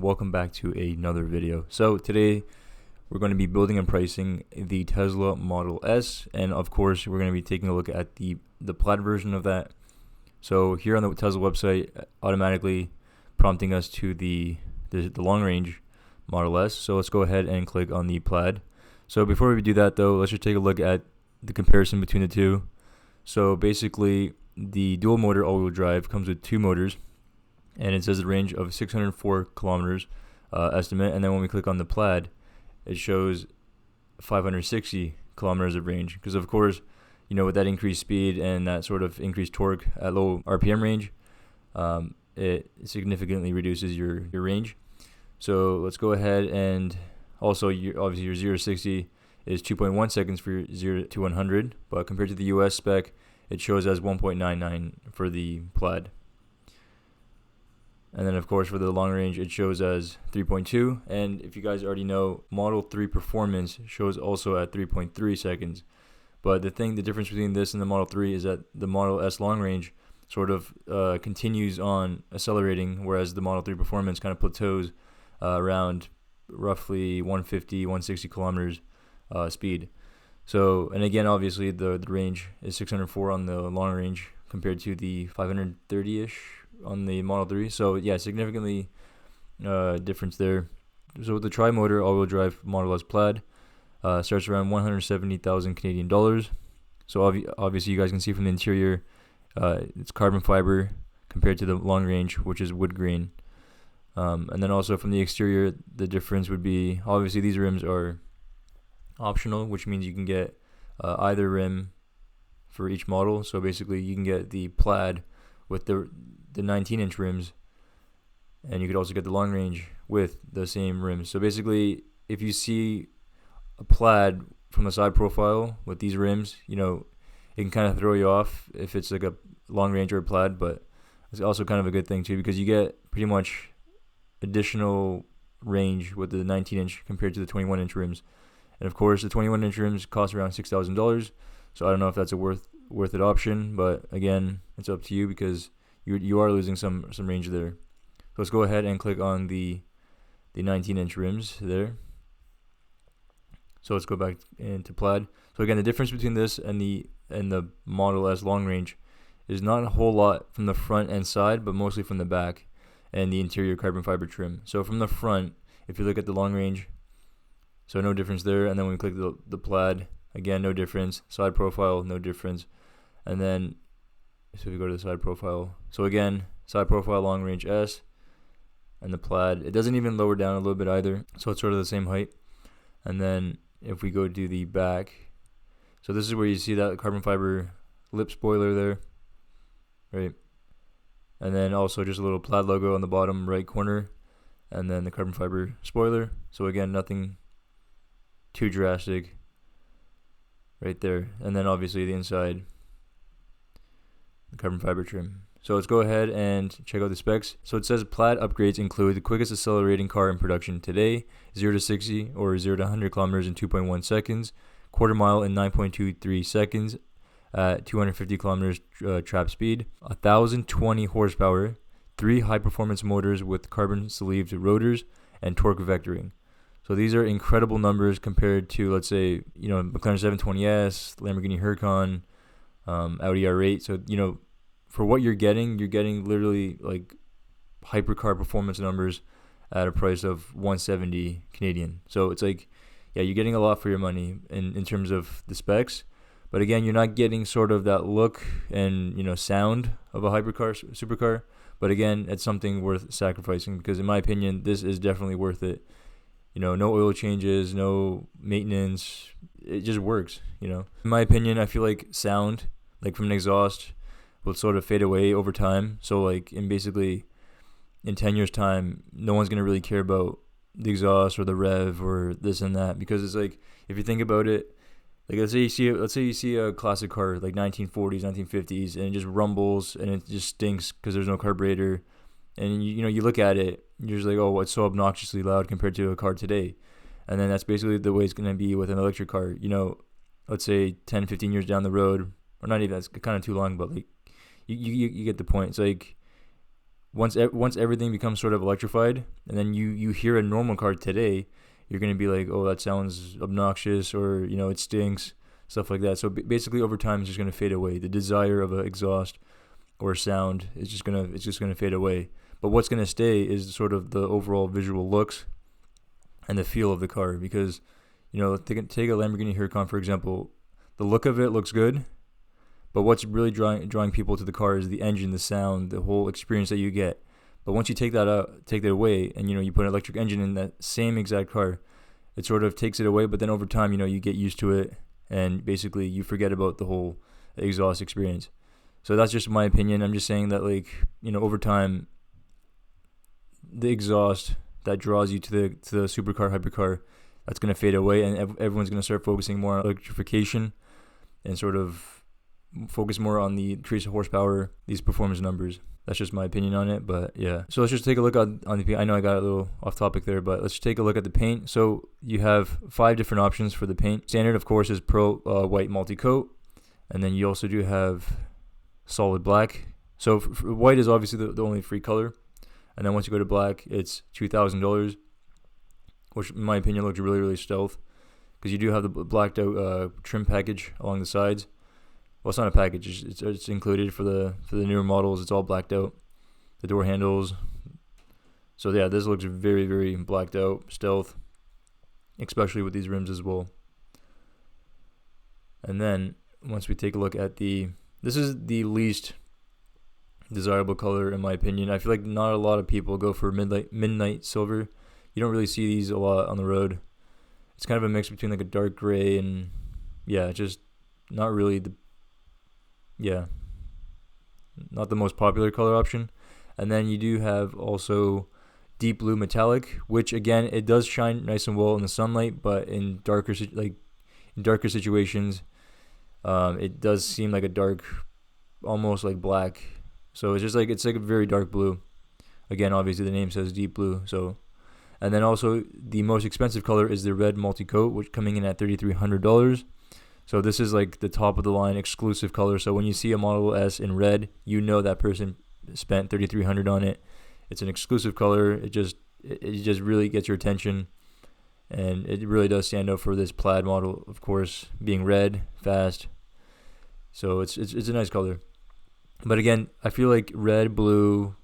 welcome back to another video. So today we're going to be building and pricing the Tesla Model S, and of course we're going to be taking a look at the Plaid version of that. So here on the Tesla website, automatically prompting us to the long range Model S. So let's go ahead and click on the Plaid. So before we do that though, let's just take a look at the comparison between the two. So basically the dual motor all-wheel drive comes with two motors, and it says a range of 604 kilometers estimate. And then when we click on the Plaid, it shows 560 kilometers of range, because of course, you know, with that increased speed and that sort of increased torque at low RPM range, it significantly reduces your range. So let's go ahead, and also obviously your 0 to 60 is 2.1 seconds for 0 to 100, but compared to the US spec, it shows as 1.99 for the Plaid. And then of course for the long range, it shows as 3.2. And if you guys already know, Model 3 Performance shows also at 3.3 seconds. But the difference between this and the Model 3 is that the Model S long range sort of continues on accelerating, whereas the Model 3 Performance kind of plateaus around roughly 150, 160 kilometers speed. So, and again, obviously the range is 604 on the long range compared to the 530-ish on the Model 3. So yeah, significantly difference there. So with the tri-motor all-wheel drive Model S Plaid, starts around 170,000 Canadian dollars. So obviously you guys can see from the interior, it's carbon fiber compared to the long range, which is wood grain. And then also from the exterior, the difference would be, obviously these rims are optional, which means you can get either rim for each model. So basically you can get the Plaid with the 19-inch rims, and you could also get the long range with the same rims. So basically, if you see a Plaid from a side profile with these rims, you know, it can kind of throw you off if it's like a long range or a Plaid, but it's also kind of a good thing too, because you get pretty much additional range with the 19-inch compared to the 21-inch rims. And of course, the 21-inch rims cost around $6,000. So I don't know if that's a worth it option, but again, it's up to you, because you are losing some range there. So let's go ahead and click on the 19-inch rims there. So let's go back into Plaid. So again, the difference between this and the Model S long range is not a whole lot from the front and side, but mostly from the back and the interior carbon fiber trim. So from the front, if you look at the long range, so no difference there. And then when we click the Plaid, again, no difference. Side profile, no difference. And then, so if you go to the side profile, so again, side profile long range S, and the Plaid, it doesn't even lower down a little bit either. So it's sort of the same height. And then if we go to the back, so this is where you see that carbon fiber lip spoiler there, right? And then also just a little Plaid logo on the bottom right corner, and then the carbon fiber spoiler. So again, nothing too drastic right there. And then obviously the inside, the carbon fiber trim. So let's go ahead and check out the specs. So it says Plaid upgrades include the quickest accelerating car in production today, 0 to 60 or 0 to 100 kilometers in 2.1 seconds, quarter mile in 9.23 seconds at 250 kilometers trap speed, 1,020 horsepower, 3 high-performance motors with carbon sleeved rotors, and torque vectoring. So these are incredible numbers compared to, let's say, you know, McLaren 720S, Lamborghini Huracan, Audi R8. So, you know, for what you're getting literally like hypercar performance numbers at a price of 170 Canadian. So it's like, yeah, you're getting a lot for your money in terms of the specs. But again, you're not getting sort of that look and, you know, sound of a hypercar, supercar. But again, it's something worth sacrificing, because in my opinion, this is definitely worth it. You know, no oil changes, no maintenance. It just works, you know. In my opinion, I feel like sound, like from an exhaust, will sort of fade away over time. So like in 10 years time, no one's going to really care about the exhaust or the rev or this and that, because it's like, if you think about it, like let's say you see a classic car like 1940s, 1950s, and it just rumbles and it just stinks because there's no carburetor. And you look at it, you're just like, oh, it's so obnoxiously loud compared to a car today. And then that's basically the way it's going to be with an electric car. You know, let's say 10, 15 years down the road, or not even, that's kind of too long, but like you get the point. It's like once everything becomes sort of electrified, and then you hear a normal car today, you're gonna be like, oh, that sounds obnoxious, or it stinks, stuff like that. So basically, over time, it's just gonna fade away. The desire of an exhaust or sound is just gonna fade away. But what's gonna stay is sort of the overall visual looks and the feel of the car, because take a Lamborghini Huracan, for example. The look of it looks good, but what's really drawing people to the car is the engine, the sound, the whole experience that you get. But once you take that away, and you put an electric engine in that same exact car, it sort of takes it away. But then over time, you get used to it, and basically you forget about the whole exhaust experience. So that's just my opinion. I'm just saying that, like, over time, the exhaust that draws you to the supercar, hypercar, that's going to fade away, and everyone's going to start focusing more on electrification and sort of focus more on the increase of horsepower, these performance numbers. That's just my opinion on it, but yeah. So let's just take a look on the paint. I know I got a little off topic there, but let's take a look at the paint. So you have 5 different options for the paint. Standard, of course, is Pro White Multi-Coat, and then you also do have Solid Black. So white is obviously the only free color, and then once you go to black, it's $2,000, which in my opinion looks really, really stealth, because you do have the blacked out trim package along the sides. Well, it's not a package; it's included for the newer models. It's all blacked out, the door handles. So yeah, this looks very, very blacked out, stealth, especially with these rims as well. And then once we take a look at this is the least desirable color in my opinion. I feel like not a lot of people go for midnight silver. You don't really see these a lot on the road. It's kind of a mix between like a dark gray and just not really not the most popular color option. And then you do have also deep blue metallic, which again, it does shine nice and well in the sunlight, but in darker situations, it does seem like a dark, almost like black. So it's like a very dark blue. Again, obviously the name says deep blue. So, and then also the most expensive color is the red multi-coat, which coming in at $3,300. So this is like the top of the line exclusive color. So when you see a Model S in red, that person spent $3,300 on it. It's an exclusive color. It just really gets your attention, and it really does stand out for this Plaid model, of course, being red, fast. So it's a nice color. But again, I feel like red, blue,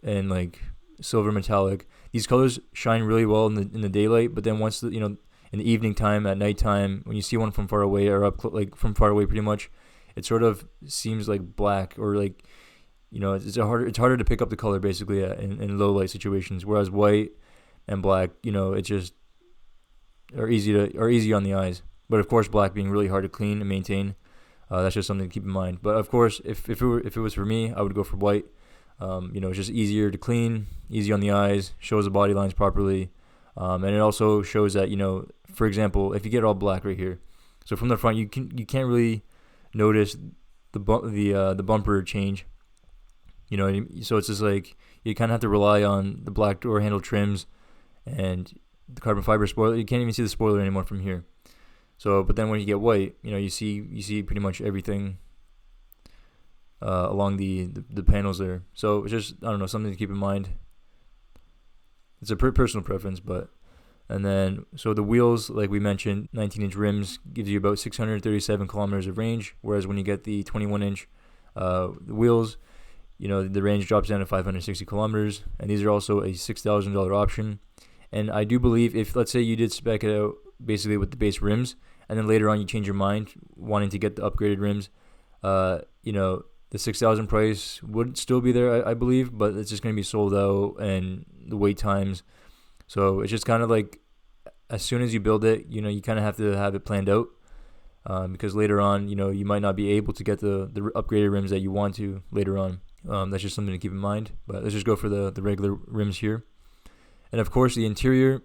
and like silver metallic, these colors shine really well in the daylight. But then once in the evening time, at nighttime, when you see one from far away or from far away, pretty much, it sort of seems like black, or like it's harder to pick up the color basically in low light situations. Whereas white and black, it just are easy on the eyes. But of course, black being really hard to clean and maintain. That's just something to keep in mind. But of course, if it was for me, I would go for white. It's just easier to clean, easy on the eyes, shows the body lines properly, and it also shows that for example, if you get all black right here, so from the front you can't really notice the bumper change. So it's just like you kind of have to rely on the black door handle trims and the carbon fiber spoiler. You can't even see the spoiler anymore from here. So, but then when you get white, you see pretty much everything along the panels there. So it's just, I don't know, something to keep in mind. It's a personal preference, but. And then, so the wheels, like we mentioned, 19-inch rims gives you about 637 kilometers of range, whereas when you get the 21-inch wheels, the range drops down to 560 kilometers, and these are also a $6,000 option. And I do believe if, let's say you did spec it out basically with the base rims, and then later on you change your mind wanting to get the upgraded rims, the $6,000 price would still be there, I believe, but it's just going to be sold out, and the wait times. So it's just kind of like, as soon as you build it, you kind of have to have it planned out, because later on, you might not be able to get the upgraded rims that you want to later on. That's just something to keep in mind. But let's just go for the regular rims here. And of course, the interior,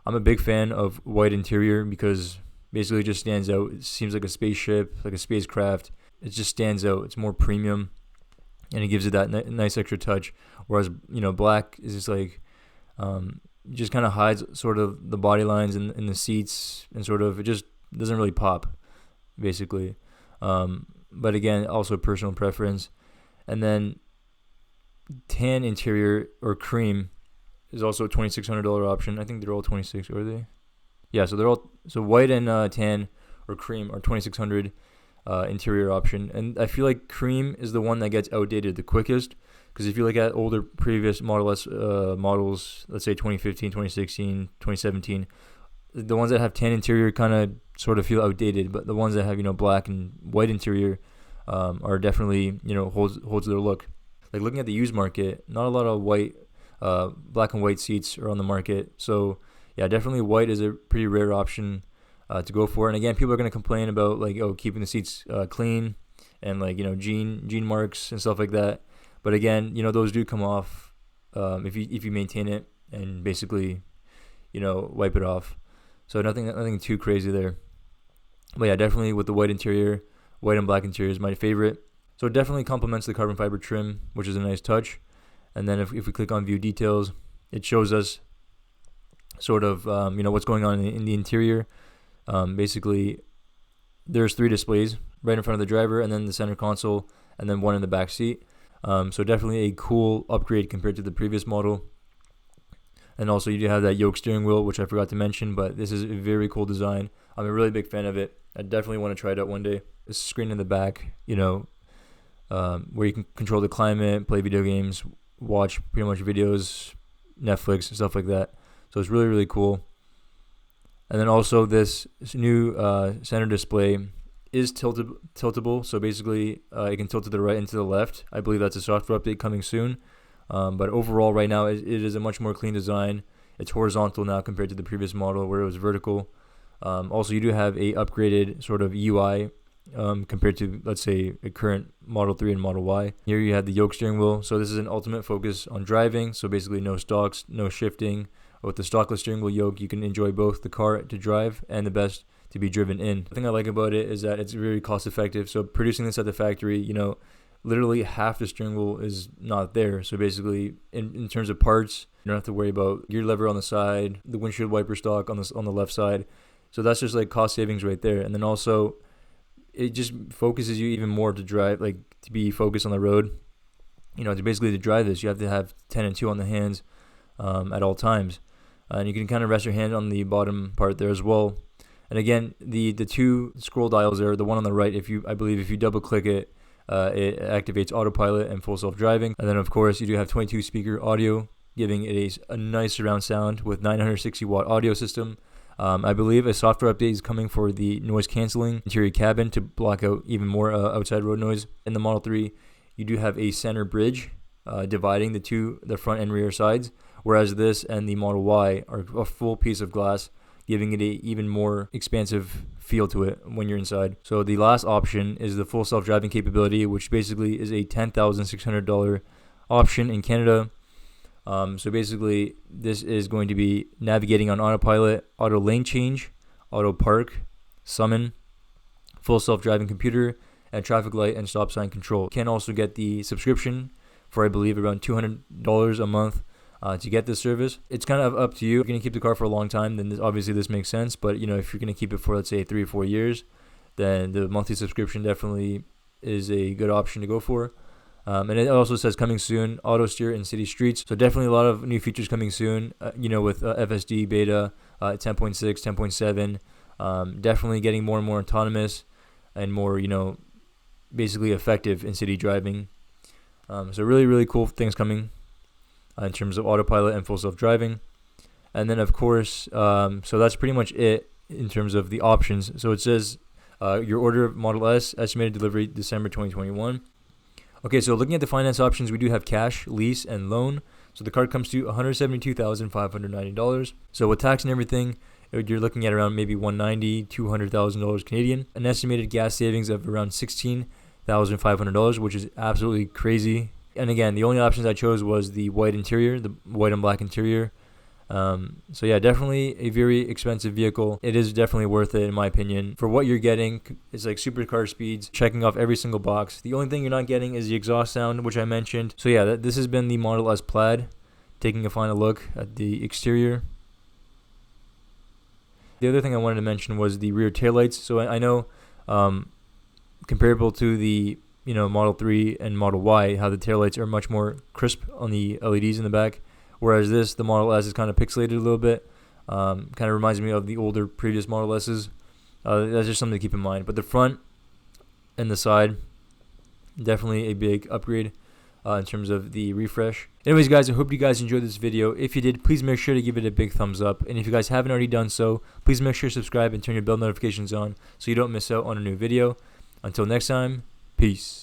I'm a big fan of white interior because basically it just stands out. It seems like a spaceship, like a spacecraft. It just stands out. It's more premium, and it gives it that nice extra touch. Whereas, black is just like, just kind of hides sort of the body lines in the seats, and sort of, it just doesn't really pop, basically. But again, also personal preference. And then tan interior or cream is also a $2,600 option. I think they're all 26, are they? Yeah, so they're all white and tan or cream are 2,600 interior option. And I feel like cream is the one that gets outdated the quickest, because if you look at older previous Model S models, let's say 2015, 2016, 2017, the ones that have tan interior kind of sort of feel outdated, but the ones that have black and white interior are definitely holds their look. Like looking at the used market, not a lot of white, black and white seats are on the market. So yeah, definitely white is a pretty rare option to go for. And again, people are going to complain about keeping the seats clean and jean marks and stuff like that. But again, those do come off if you maintain it and basically wipe it off. So nothing too crazy there. But yeah, definitely with the white interior, white and black interior is my favorite. So it definitely complements the carbon fiber trim, which is a nice touch. And then if we click on view details, it shows us sort of what's going on in the interior. Basically, there's 3 displays right in front of the driver, and then the center console, and then one in the back seat. So definitely a cool upgrade compared to the previous model. And also you do have that yoke steering wheel, which I forgot to mention, but this is a very cool design. I'm a really big fan of it. I definitely want to try it out one day. This screen in the back, where you can control the climate, play video games, watch pretty much videos, Netflix, stuff like that. So it's really, really cool. And then also this new center display is tiltable. So basically it can tilt to the right and to the left. I believe that's a software update coming soon. But overall right now it is a much more clean design. It's horizontal now compared to the previous model where it was vertical. Also, you do have a upgraded sort of UI compared to, let's say, a current Model 3 and Model Y. Here you have the yoke steering wheel. So this is an ultimate focus on driving. So basically no stalks, no shifting. With the stockless steering wheel yoke, you can enjoy both the car to drive and the best to be driven in. The thing I like about it is that it's very cost effective. So producing this at the factory, literally half the steering wheel is not there. So basically, in terms of parts, you don't have to worry about gear lever on the side, the windshield wiper stock on the left side. So that's just like cost savings right there. And then also, it just focuses you even more to drive, to be focused on the road. To drive this, you have to have 10 and 2 on the hands at all times. And you can kind of rest your hand on the bottom part there as well. And again, the 2 scroll dials there, the one on the right, I believe if you double click it, it activates autopilot and full self-driving. And then of course you do have 22 speaker audio, giving it a nice surround sound with 960 watt audio system. I believe a software update is coming for the noise canceling interior cabin to block out even more outside road noise. In the Model 3, you do have a center bridge dividing the front and rear sides, whereas this and the Model Y are a full piece of glass, giving it a even more expansive feel to it when you're inside. So the last option is the full self-driving capability, which basically is a $10,600 option in Canada. So basically, this is going to be navigating on autopilot, auto lane change, auto park, summon, full self-driving computer, and traffic light and stop sign control. You can also get the subscription for, I believe, around $200 a month to get this service. It's kind of up to you. If you're going to keep the car for a long time, then obviously this makes sense. But, if you're going to keep it for, let's say, 3 or 4 years, then the monthly subscription definitely is a good option to go for. And it also says coming soon, auto steer in city streets. So definitely a lot of new features coming soon, with FSD beta, 10.6, 10.7, definitely getting more and more autonomous and more, basically effective in city driving. So really, really cool things coming in terms of autopilot and full self-driving. And then, of course, so that's pretty much it in terms of the options. So it says your order of Model S, estimated delivery December 2021. Okay, so looking at the finance options, we do have cash, lease, and loan. So the car comes to $172,590. So with tax and everything, you're looking at around maybe $190,000, $200,000 Canadian. An estimated gas savings of around $16,500, which is absolutely crazy. And again, the only options I chose was the white interior, the white and black interior. So yeah, definitely a very expensive vehicle. It is definitely worth it in my opinion. For what you're getting, it's like supercar speeds, checking off every single box. The only thing you're not getting is the exhaust sound, which I mentioned. So yeah, this has been the Model S Plaid. Taking a final look at the exterior. The other thing I wanted to mention was the rear taillights. So I know comparable to the Model 3 and Model Y, how the taillights are much more crisp on the LEDs in the back, whereas the Model S is kind of pixelated a little bit. Kind of reminds me of the older previous Model S's. That's just something to keep in mind. But the front and the side, definitely a big upgrade in terms of the refresh. Anyways, guys, I hope you guys enjoyed this video. If you did, please make sure to give it a big thumbs up. And if you guys haven't already done so, please make sure to subscribe and turn your bell notifications on so you don't miss out on a new video. Until next time, peace.